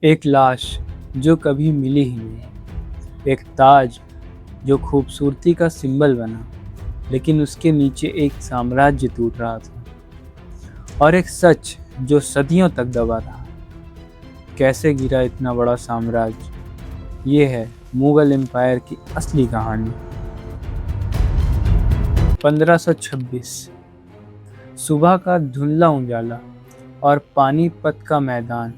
एक लाश जो कभी मिली ही नहीं, एक ताज जो खूबसूरती का सिंबल बना, लेकिन उसके नीचे एक साम्राज्य टूट रहा था, और एक सच जो सदियों तक दबा रहा। कैसे गिरा इतना बड़ा साम्राज्य? ये है मुगल एम्पायर की असली कहानी। 1526 सुबह का धुंधला उजाला और पानीपत का मैदान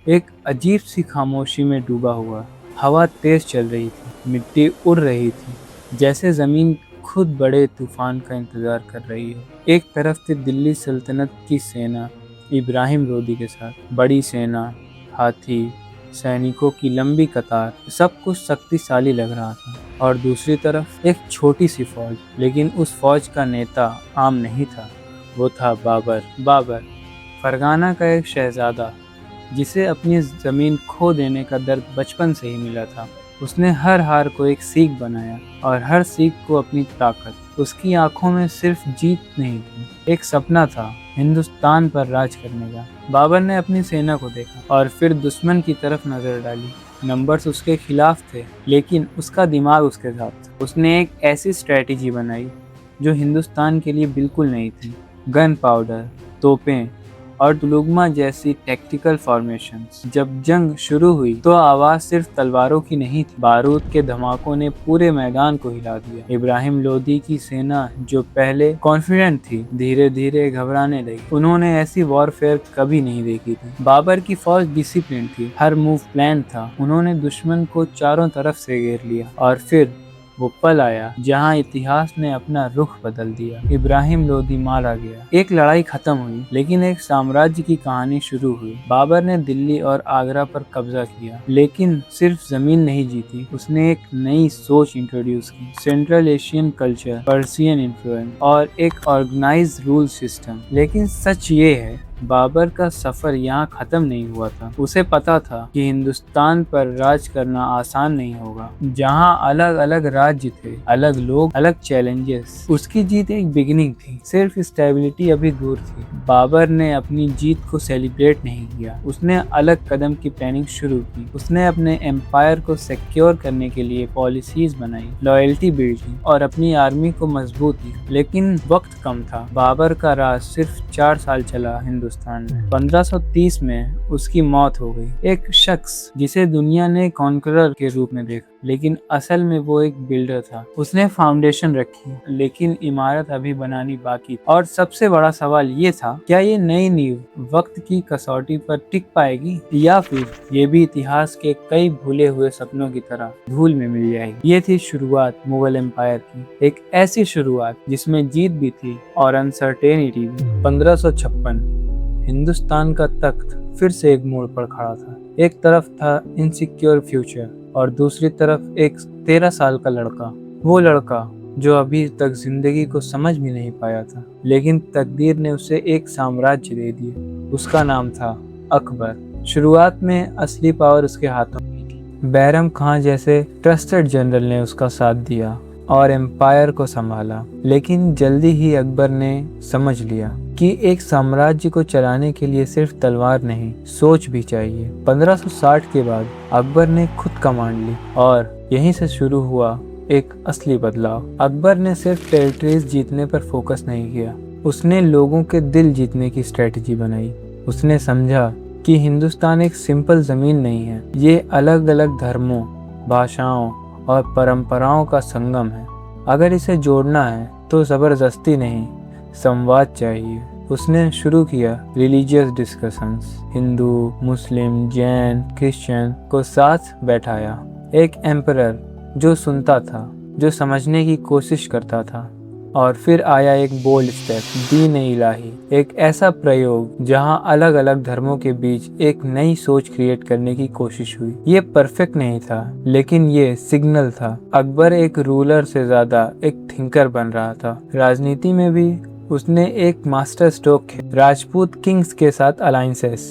एक अजीब सी खामोशी में डूबा हुआ। हवा तेज चल रही थी, मिट्टी उड़ रही थी, जैसे जमीन खुद बड़े तूफान का इंतजार कर रही हो। एक तरफ थी दिल्ली सल्तनत की सेना इब्राहिम लोदी के साथ, बड़ी सेना, हाथी, सैनिकों की लंबी कतार, सब कुछ शक्तिशाली लग रहा था। और दूसरी तरफ एक छोटी सी फौज, लेकिन उस फौज का नेता आम नहीं था, वो था बाबर, फरगाना का एक शहजादा, जिसे अपनी ज़मीन खो देने का दर्द बचपन से ही मिला था। उसने हर हार को एक सीख बनाया और हर सीख को अपनी ताकत। उसकी आंखों में सिर्फ जीत नहीं थी, एक सपना था, हिंदुस्तान पर राज करने का। बाबर ने अपनी सेना को देखा और फिर दुश्मन की तरफ नजर डाली। नंबर्स उसके खिलाफ थे, लेकिन उसका दिमाग उसके साथ था। उसने एक ऐसी स्ट्रेटेजी बनाई जो हिंदुस्तान के लिए बिल्कुल नहीं थी। गन पाउडर, तोपें और तुलुगमा जैसी टैक्टिकल फॉर्मेशंस। जब जंग शुरू हुई तो आवाज सिर्फ तलवारों की नहीं थी, बारूद के धमाकों ने पूरे मैदान को हिला दिया। इब्राहिम लोदी की सेना, जो पहले कॉन्फिडेंट थी, धीरे धीरे घबराने लगी। उन्होंने ऐसी वॉरफेयर कभी नहीं देखी थी। बाबर की फौज डिसिप्लिन थी, हर मूव प्लान था। उन्होंने दुश्मन को चारों तरफ से घेर लिया और फिर वो पल आया जहां इतिहास ने अपना रुख बदल दिया। इब्राहिम लोदी मारा गया। एक लड़ाई खत्म हुई, लेकिन एक साम्राज्य की कहानी शुरू हुई। बाबर ने दिल्ली और आगरा पर कब्जा किया, लेकिन सिर्फ जमीन नहीं जीती, उसने एक नई सोच इंट्रोड्यूस की। Central Asian culture, Persian influence और एक ऑर्गेनाइज्ड रूल सिस्टम। लेकिन सच ये है, बाबर का सफर यहाँ खत्म नहीं हुआ था। उसे पता था कि हिंदुस्तान पर राज करना आसान नहीं होगा, जहाँ अलग अलग राज्य थे, अलग लोग, अलग चैलेंजेस। उसकी जीत एक बिगिनिंग थी, सिर्फ स्टेबिलिटी अभी दूर थी। बाबर ने अपनी जीत को सेलिब्रेट नहीं किया, उसने अलग कदम की प्लानिंग शुरू की। उसने अपने एम्पायर को सिक्योर करने के लिए पॉलिसीज बनाई, लॉयल्टी बिल्ड की और अपनी आर्मी को मजबूत किया। लेकिन वक्त कम था। बाबर का राज सिर्फ 4 साल चला। हिंदुस्तान में 1530 में उसकी मौत हो गई। एक शख्स जिसे दुनिया ने कॉन्करर के रूप में देखा, लेकिन असल में वो एक बिल्डर था। उसने फाउंडेशन रखी, लेकिन इमारत अभी बनानी बाकी थी। और सबसे बड़ा सवाल ये था, क्या ये नई नींव वक्त की कसौटी पर टिक पाएगी, या फिर ये भी इतिहास के कई भूले हुए सपनों की तरह धूल में मिल जाएगी। ये थी शुरुआत मुगल एम्पायर की, एक ऐसी शुरुआत जिसमें जीत भी थी और अनसर्टेनिटी भी। 1556 हिंदुस्तान का तख्त फिर से एक मोड़ पर खड़ा था। एक तरफ था इनसिक्योर फ्यूचर और दूसरी तरफ एक 13 साल का लड़का। वो लड़का जो अभी तक जिंदगी को समझ भी नहीं पाया था, लेकिन तकदीर ने उसे एक साम्राज्य दे दिया। उसका नाम था अकबर। शुरुआत में असली पावर उसके हाथों में थी। बैरम खां जैसे ट्रस्टेड जनरल ने उसका साथ दिया और एम्पायर को संभाला, लेकिन जल्दी ही अकबर ने समझ लिया कि एक साम्राज्य को चलाने के लिए सिर्फ तलवार नहीं, सोच भी चाहिए। 1560 के बाद अकबर ने खुद कमांड ली और यहीं से शुरू हुआ एक असली बदलाव। अकबर ने सिर्फ टेरिटरीज जीतने पर फोकस नहीं किया, उसने लोगों के दिल जीतने की स्ट्रेटजी बनाई। उसने समझा कि हिंदुस्तान एक सिंपल जमीन नहीं है, ये अलग अलग धर्मों, भाषाओं और परंपराओं का संगम है। अगर इसे जोड़ना है तो जबरदस्ती नहीं, संवाद चाहिए। उसने शुरू किया रिलीजियस डिस्कशंस, हिंदू, मुस्लिम, जैन, क्रिश्चियन को साथ बैठाया। एक एम्परर जो सुनता था, जो समझने की कोशिश करता था। और फिर आया एक बोल्ड स्टेप, दीन इलाही, एक ऐसा प्रयोग जहां अलग अलग धर्मों के बीच एक नई सोच क्रिएट करने की कोशिश हुई। ये परफेक्ट नहीं था, लेकिन ये सिग्नल था। अकबर एक रूलर से ज्यादा एक थिंकर बन रहा था। राजनीति में भी उसने एक मास्टर स्ट्रोक किया। राजपूत किंग्स के साथ अलायंसेस,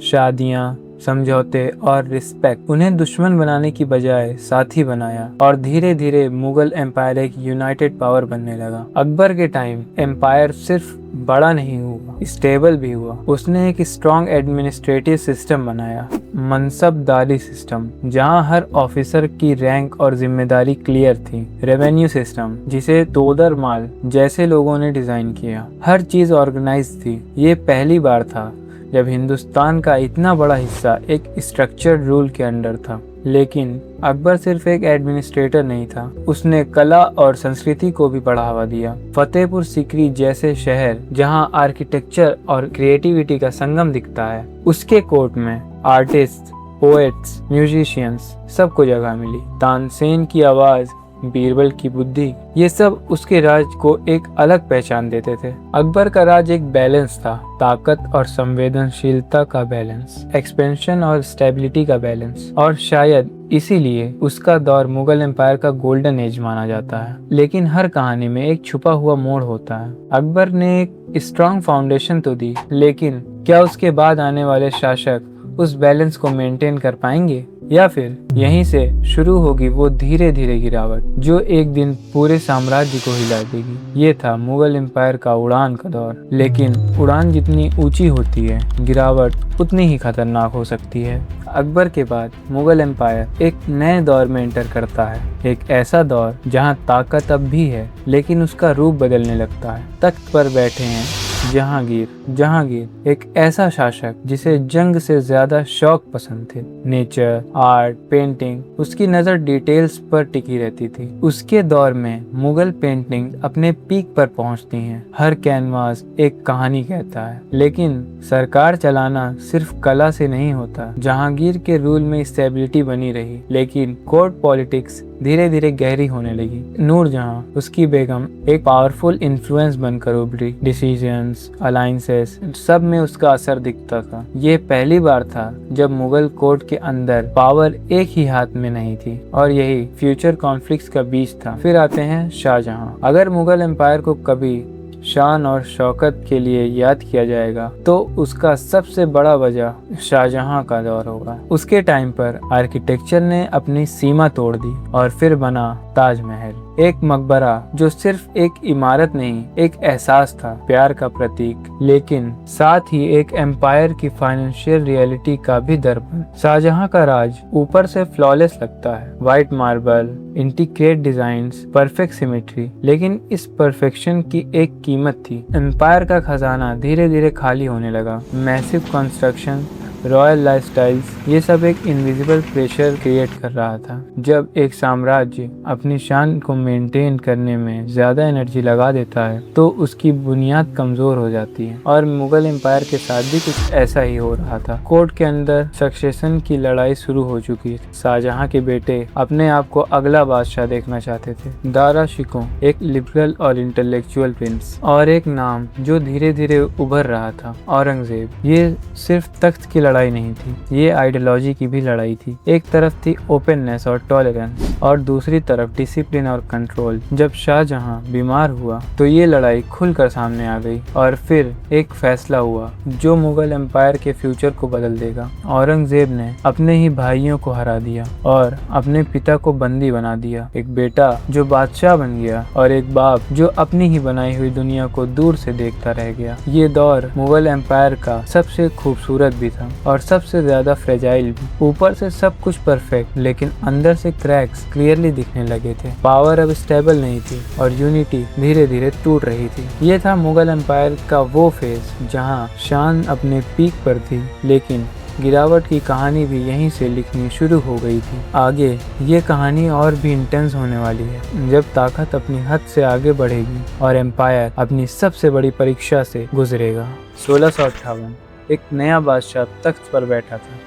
शादियां, समझौते और रिस्पेक्ट उन्हें दुश्मन बनाने की बजाय साथी बनाया और धीरे धीरे मुगल एम्पायर एक यूनाइटेड पावर बनने लगा। अकबर के टाइम एम्पायर सिर्फ बड़ा नहीं हुआ, स्टेबल भी हुआ। उसने एक स्ट्रॉन्ग एडमिनिस्ट्रेटिव सिस्टम बनाया, मनसबदारी सिस्टम, जहां हर ऑफिसर की रैंक और जिम्मेदारी क्लियर थी। रेवेन्यू सिस्टम, जिसे तोदर माल जैसे लोगों ने डिजाइन किया। हर चीज ऑर्गेनाइज थी। ये पहली बार था जब हिंदुस्तान का इतना बड़ा हिस्सा एक स्ट्रक्चर्ड रूल के अंडर था। लेकिन अकबर सिर्फ एक एडमिनिस्ट्रेटर नहीं था, उसने कला और संस्कृति को भी बढ़ावा दिया। फतेहपुर सीकरी जैसे शहर जहां आर्किटेक्चर और क्रिएटिविटी का संगम दिखता है, उसके कोर्ट में आर्टिस्ट, पोएट्स, म्यूजिशियंस सबको जगह मिली। तानसेन की आवाज, बीरबल की बुद्धि, ये सब उसके राज को एक अलग पहचान देते थे। अकबर का राज एक बैलेंस था, ताकत और संवेदनशीलता का बैलेंस, एक्सपेंशन और स्टेबिलिटी का बैलेंस, और शायद इसीलिए उसका दौर मुगल एम्पायर का गोल्डन एज माना जाता है। लेकिन हर कहानी में एक छुपा हुआ मोड़ होता है। अकबर ने एक स्ट्रॉन्ग फाउंडेशन तो दी, लेकिन क्या उसके बाद आने वाले शासक उस बैलेंस को मेंटेन कर पाएंगे, या फिर यहीं से शुरू होगी वो धीरे धीरे गिरावट जो एक दिन पूरे साम्राज्य को हिला देगी। ये था मुगल एम्पायर का उड़ान का दौर। लेकिन उड़ान जितनी ऊंची होती है, गिरावट उतनी ही खतरनाक हो सकती है। अकबर के बाद मुगल एम्पायर एक नए दौर में एंटर करता है, एक ऐसा दौर जहां ताकत अब भी है, लेकिन उसका रूप बदलने लगता है। तख्त पर बैठे हैं जहांगीर एक ऐसा शासक जिसे जंग से ज्यादा शौक पसंद थे। नेचर, आर्ट, पेंटिंग, उसकी नजर डिटेल्स पर टिकी रहती थी। उसके दौर में मुगल पेंटिंग अपने पीक पर पहुंचती हैं। हर कैनवास एक कहानी कहता है। लेकिन सरकार चलाना सिर्फ कला से नहीं होता। जहांगीर के रूल में स्टेबिलिटी बनी रही, लेकिन कोर्ट पॉलिटिक्स धीरे धीरे गहरी होने लगी। नूरजहां, उसकी बेगम, एक पावरफुल इन्फ्लुएंस बनकर उभरी। डिसीजंस, अलायंसेस, सब में उसका असर दिखता था। ये पहली बार था जब मुगल कोर्ट के अंदर पावर एक ही हाथ में नहीं थी, और यही फ्यूचर कॉन्फ्लिक्ट्स का बीज था। फिर आते हैं शाहजहां। अगर मुगल एम्पायर को कभी शान और शौकत के लिए याद किया जाएगा तो उसका सबसे बड़ा वजह शाहजहां का दौर होगा। उसके टाइम पर आर्किटेक्चर ने अपनी सीमा तोड़ दी और फिर बना ताजमहल, एक मकबरा जो सिर्फ एक इमारत नहीं, एक एहसास था, प्यार का प्रतीक, लेकिन साथ ही एक एम्पायर की फाइनेंशियल रियलिटी का भी दर्पण। शाहजहां का राज ऊपर से फ्लॉलेस लगता है, white marble, integrate designs, perfect symmetry, लेकिन इस परफेक्शन की एक कीमत थी। एम्पायर का खजाना धीरे धीरे खाली होने लगा। मैसिव कंस्ट्रक्शन, रॉयल लाइफस्टाइल्स, ये सब एक इनविजिबल प्रेशर क्रिएट कर रहा था। जब एक साम्राज्य अपनी शान को मेंटेन करने में ज्यादा एनर्जी लगा देता है तो उसकी बुनियाद कमजोर हो जाती है, और मुगल एम्पायर के साथ भी कुछ ऐसा ही हो रहा था। कोर्ट के अंदर सक्सेशन की लड़ाई शुरू हो चुकी थी। शाहजहां के बेटे अपने आप को अगला बादशाह देखना चाहते थे। दारा शिकोह, एक लिबरल और इंटेलेक्चुअल प्रिंस, और एक नाम जो धीरे धीरे उभर रहा था, औरंगजेब। ये सिर्फ तख्त की लड़ाई नहीं थी, ये आइडियोलॉजी की भी लड़ाई थी। एक तरफ थी ओपननेस और टॉलरेंस, और दूसरी तरफ डिसिप्लिन और कंट्रोल। जब शाहजहां बीमार हुआ तो ये लड़ाई खुलकर सामने आ गई, और फिर एक फैसला हुआ जो मुगल एम्पायर के फ्यूचर को बदल देगा। औरंगजेब ने अपने ही भाइयों को हरा दिया और अपने पिता को बंदी बना दिया। एक बेटा जो बादशाह बन गया, और एक बाप जो अपनी ही बनाई हुई दुनिया को दूर से देखता रह गया। ये दौर मुगल एम्पायर का सबसे खूबसूरत भी था और सबसे ज्यादा फ्रेजाइल भी। ऊपर से सब कुछ परफेक्ट, लेकिन अंदर से क्रैक्स क्लियरली दिखने लगे थे। पावर अब स्टेबल नहीं थी और यूनिटी धीरे धीरे टूट रही थी। ये था मुगल एम्पायर का वो फेज जहां शान अपने पीक पर थी, लेकिन गिरावट की कहानी भी यहीं से लिखनी शुरू हो गई थी। आगे ये कहानी और भी इंटेंस होने वाली है, जब ताकत अपनी हद से आगे बढ़ेगी और एम्पायर अपनी सबसे बड़ी परीक्षा से गुजरेगा। 1658 एक नया बादशाह तख्त पर बैठा था,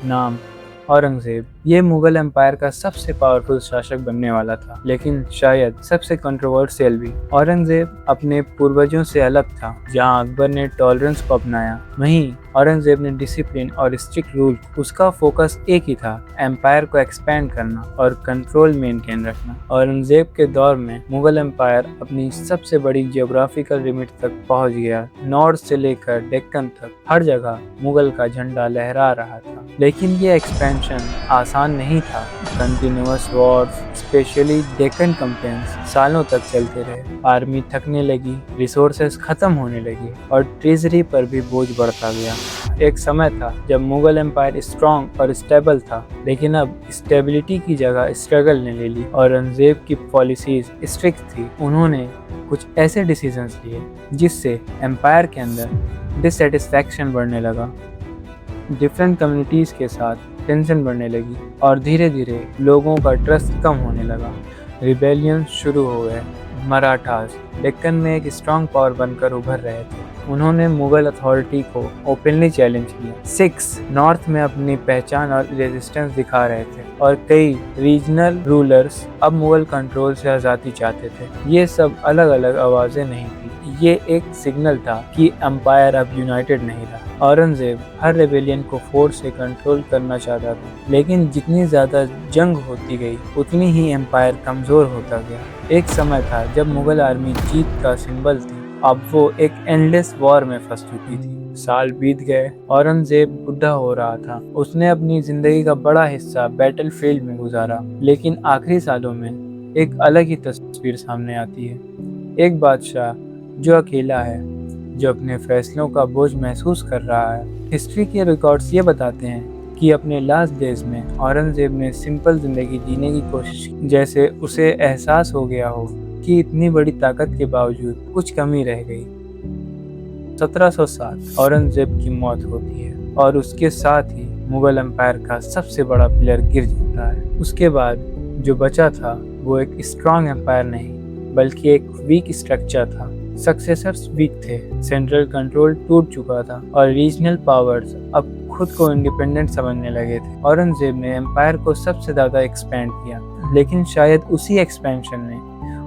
नाम औरंगजेब। ये मुगल एम्पायर का सबसे पावरफुल शासक बनने वाला था, लेकिन शायद सबसे कंट्रोवर्शियल भी। औरंगजेब अपने पूर्वजों से अलग था। जहां अकबर ने टॉलरेंस को अपनाया, वहीं औरंगजेब ने डिसिप्लिन और स्ट्रिक्ट रूल। उसका फोकस एक ही था, एम्पायर को एक्सपेंड करना और कंट्रोल मेंटेन रखना। औरंगजेब के दौर में मुगल एम्पायर अपनी सबसे बड़ी जियोग्राफिकल लिमिट तक पहुंच गया। नॉर्थ से लेकर डेक्कन तक हर जगह मुगल का झंडा लहरा रहा था। लेकिन ये एक्सपेंशन आसान नहीं था। Continuous Wars, specially Deccan campaigns, सालों तक चलते रहे। आर्मी थकने लगी, रिसोर्सेज खत्म होने लगे और ट्रेजरी पर भी बोझ बढ़ता गया। एक समय था जब मुगल एम्पायर स्ट्रॉन्ग और स्टेबल था, लेकिन अब स्टेबिलिटी की जगह स्ट्रगल ने ले ली। औरंगजेब की पॉलिसीज स्ट्रिक्ट थी। उन्होंने कुछ ऐसे डिसीजंस लिए जिससे एम्पायर के अंदर डिससेटिस्फैक्शन बढ़ने लगा। डिफरेंट कम्युनिटीज़ के साथ टेंशन बढ़ने लगी और धीरे धीरे लोगों का ट्रस्ट कम होने लगा। रिबेलियन शुरू हो गए। मराठास डेक्कन में एक स्ट्रॉन्ग पावर बनकर उभर रहे थे। उन्होंने मुगल अथॉरिटी को ओपनली चैलेंज किया। सिक्स नॉर्थ में अपनी पहचान और रेजिस्टेंस दिखा रहे थे और कई रीजनल रूलर्स अब मुगल कंट्रोल से आज़ादी चाहते थे। ये सब अलग अलग आवाज़ें नहीं थी, ये एक सिग्नल था कि एम्पायर अब यूनाइटेड नहीं रहा। औरंगजेब हर रेबेलियन को फोर्स से कंट्रोल करना चाहता था, लेकिन जितनी ज़्यादा जंग होती गई उतनी ही एम्पायर कमज़ोर होता गया। एक समय था जब मुगल आर्मी जीत का सिंबल थी, अब वो एक एंडलेस वॉर में फंस चुकी थी। साल बीत गए, औरंगजेब बुढ़ा हो रहा था। उसने अपनी जिंदगी का बड़ा हिस्सा बैटलफील्ड में गुजारा, लेकिन आखिरी सालों में एक अलग ही तस्वीर सामने आती है। एक बादशाह जो अकेला है, जो अपने फैसलों का बोझ महसूस कर रहा है। हिस्ट्री के रिकॉर्ड्स ये बताते हैं कि अपने लास्ट डेज में औरंगजेब ने सिंपल जिंदगी जीने की कोशिश की, जैसे उसे एहसास हो गया हो कि इतनी बड़ी ताकत के बावजूद कुछ कमी रह गई। 1707 औरंगजेब की मौत होती है और उसके साथ ही मुगल एम्पायर का सबसे बड़ा पिलर गिर जाता है। उसके बाद जो बचा था वो एक स्ट्रॉन्ग एम्पायर नहीं, बल्कि एक वीक स्ट्रक्चर था। सक्सेसर्स वीक थे, सेंट्रल कंट्रोल टूट चुका था और रीजनल पावर्स अब खुद को इंडिपेंडेंट समझने लगे थे। औरंगजेब ने एम्पायर को सबसे ज़्यादा एक्सपेंड किया, लेकिन शायद उसी एक्सपेंशन ने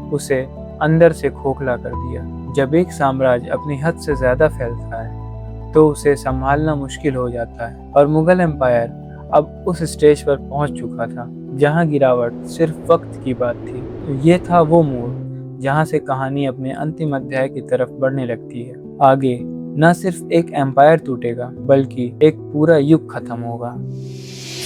उसे अंदर से खोखला कर दिया। जब एक साम्राज्य अपनी हद से ज़्यादा फैलता है तो उसे संभालना मुश्किल हो जाता है, और मुगल एम्पायर अब उस स्टेज पर पहुंच चुका था जहां गिरावट सिर्फ वक्त की बात थी। तो ये था वो मोड़ जहां से कहानी अपने अंतिम अध्याय की तरफ बढ़ने लगती है। आगे न सिर्फ एक एम्पायर टूटेगा, बल्कि एक पूरा युग खत्म होगा।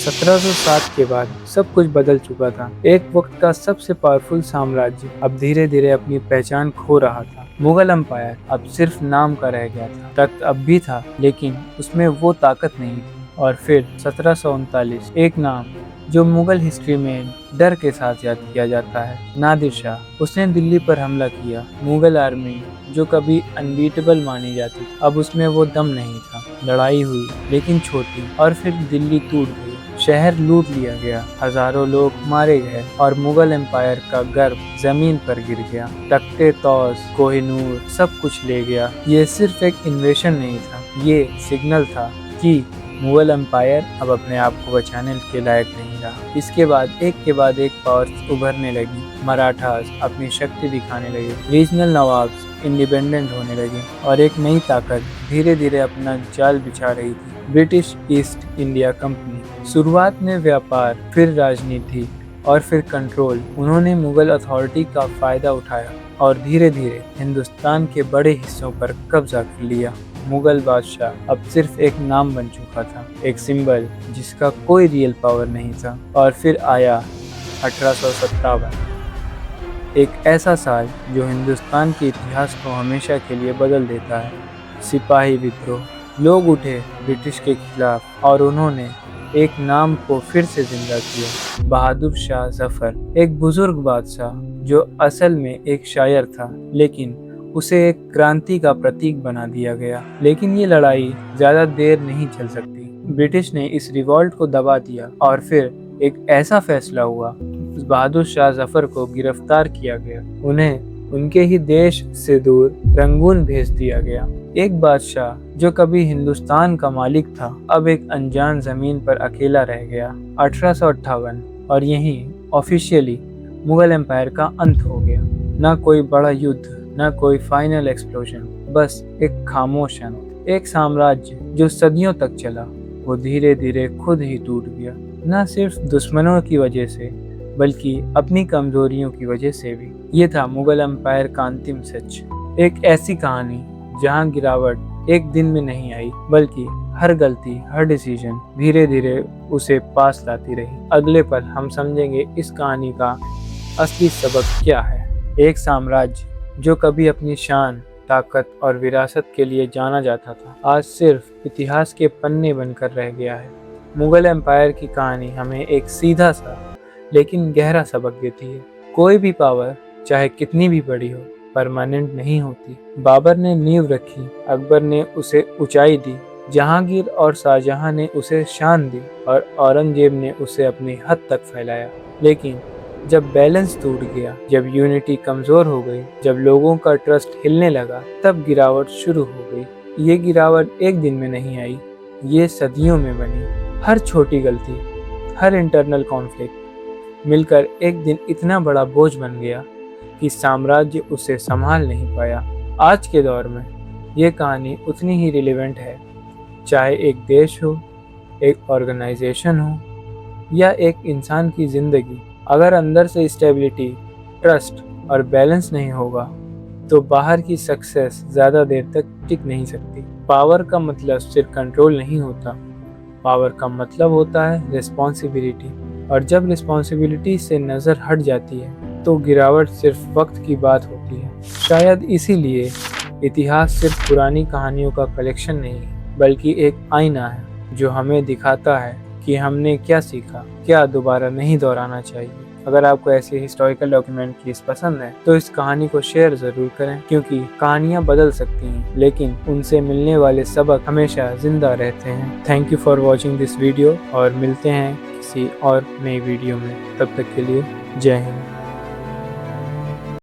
1707 के बाद सब कुछ बदल चुका था। एक वक्त का सबसे पावरफुल साम्राज्य अब धीरे धीरे अपनी पहचान खो रहा था। मुगल एम्पायर अब सिर्फ नाम का रह गया था। तख्त अब भी था, लेकिन उसमें वो ताकत नहीं थी। और फिर 1739 एक नाम जो मुगल हिस्ट्री में डर के साथ याद किया जाता है, नादिर शाह। उसने दिल्ली पर हमला किया। मुगल आर्मी जो कभी अनबीटेबल मानी जाती थी, अब उसमें वो दम नहीं था। लड़ाई हुई, लेकिन छोटी, और फिर दिल्ली टूट गई। शहर लूट लिया गया, हजारों लोग मारे गए और मुगल एम्पायर का गर्व जमीन पर गिर गया। तख्ते तौस, कोहिनूर सब कुछ ले गया। ये सिर्फ एक इन्वेशन नहीं था, ये सिग्नल था कि मुगल एम्पायर अब अपने आप को बचाने के लायक नहीं रहा। इसके बाद एक पावर्स उभरने लगी। मराठास अपनी शक्ति दिखाने लगे, रीजनल नवाब्स इंडिपेंडेंट होने लगे, और एक नई ताकत धीरे धीरे अपना जाल बिछा रही थी, ब्रिटिश ईस्ट इंडिया कंपनी। शुरुआत में व्यापार, फिर राजनीति और फिर कंट्रोल। उन्होंने मुगल अथॉरिटी का फायदा उठाया और धीरे धीरे हिंदुस्तान के बड़े हिस्सों पर कब्जा कर लिया। मुगल बादशाह अब सिर्फ एक नाम बन चुका था, एक सिंबल जिसका कोई रियल पावर नहीं था। और फिर आया 1857, एक ऐसा साल जो हिंदुस्तान के इतिहास को हमेशा के लिए बदल देता है। सिपाही विद्रोह, लोग उठे ब्रिटिश के खिलाफ और उन्होंने एक नाम को फिर से जिंदा किया, बहादुर शाह जफर। एक बुजुर्ग बादशाह जो असल में एक शायर था, लेकिन उसे एक क्रांति का प्रतीक बना दिया गया। लेकिन ये लड़ाई ज्यादा देर नहीं चल सकती। ब्रिटिश ने इस रिवॉल्ट को दबा दिया और फिर एक ऐसा फैसला हुआ, बहादुर शाह जफर को गिरफ्तार किया गया। उन्हें उनके ही देश से दूर रंगून भेज दिया गया। एक बादशाह जो कभी हिंदुस्तान का मालिक था, अब एक अनजान जमीन पर अकेला रह गया। 1858 और यहीं ऑफिशियली मुगल एम्पायर का अंत हो गया। ना कोई बड़ा युद्ध, ना कोई फाइनल एक्सप्लोजन, बस एक खामोश अंत। एक साम्राज्य जो सदियों तक चला, वो धीरे धीरे खुद ही टूट गया। न सिर्फ दुश्मनों की वजह से, बल्कि अपनी कमजोरियों की वजह से भी। ये था मुगल एम्पायर का अंतिम सच। एक ऐसी कहानी जहां गिरावट एक दिन में नहीं आई, बल्कि हर गलती, हर डिसीजन धीरे धीरे उसे पास लाती रही। अगले पल हम समझेंगे इस कहानी का असली सबक क्या है। एक साम्राज्य जो कभी अपनी शान, ताकत और विरासत के लिए जाना जाता था, आज सिर्फ इतिहास के पन्ने बनकर रह गया है। मुगल एम्पायर की कहानी हमें एक सीधा सा लेकिन गहरा सबक देती है। कोई भी पावर, चाहे कितनी भी बड़ी हो, परमानेंट नहीं होती। बाबर ने नींव रखी, अकबर ने उसे ऊंचाई दी, जहांगीर और शाहजहां ने उसे शान दी और औरंगजेब ने उसे अपनी हद तक फैलाया। लेकिन जब बैलेंस टूट गया, जब यूनिटी कमजोर हो गई, जब लोगों का ट्रस्ट हिलने लगा, तब गिरावट शुरू हो गई। ये गिरावट एक दिन में नहीं आई, ये सदियों में बनी। हर छोटी गलती, हर इंटरनल कॉन्फ्लिक्ट मिलकर एक दिन इतना बड़ा बोझ बन गया कि साम्राज्य उसे संभाल नहीं पाया। आज के दौर में ये कहानी उतनी ही रिलेवेंट है, चाहे एक देश हो, एक ऑर्गेनाइजेशन हो या एक इंसान की जिंदगी। अगर अंदर से स्टेबिलिटी, ट्रस्ट और बैलेंस नहीं होगा, तो बाहर की सक्सेस ज़्यादा देर तक टिक नहीं सकती। पावर का मतलब सिर्फ कंट्रोल नहीं होता, पावर का मतलब होता है रिस्पॉन्सिबिलिटी। और जब रिस्पॉन्सिबिलिटी से नज़र हट जाती है, तो गिरावट सिर्फ वक्त की बात होती है। शायद इसीलिए इतिहास सिर्फ पुरानी कहानियों का कलेक्शन नहीं, बल्कि एक आईना है जो हमें दिखाता है कि हमने क्या सीखा, क्या दोबारा नहीं दोहराना चाहिए। अगर आपको ऐसी हिस्टोरिकल डॉक्यूमेंट्रीज पसंद है, तो इस कहानी को शेयर ज़रूर करें, क्योंकि कहानियाँ बदल सकती हैं, लेकिन उनसे मिलने वाले सबक हमेशा जिंदा रहते हैं। Thank you for watching this video और मिलते हैं किसी और नई वीडियो में। तब तक के लिए जय हिंद।